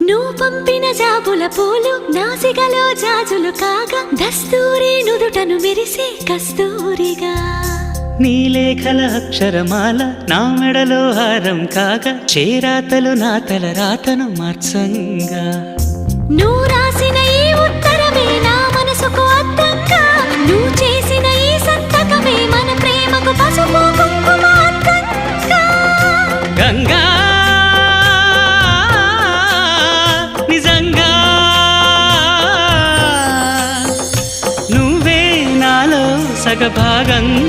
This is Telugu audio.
నువ్వు పంపిన జాబుల పూలు నాసికలో జాజులు కాగా దస్తూరి నుదుటను మెరిసే కస్తూరిగా నీలేఖల అక్షరమాల నా మెడలో హారం కాగా చేరాతలు నా తల రాతను మార్చంగా నువ్వు రాసిన ఈ ఉత్తరమే నా మనసుకు అద్దంగా నువ్వు చేసిన ఈ సంతకమే మన ప్రేమకు పసుపు కుంకుమ అద్దంగా గంగా నిజంగా నువ్వే నాలో సగభాగంగా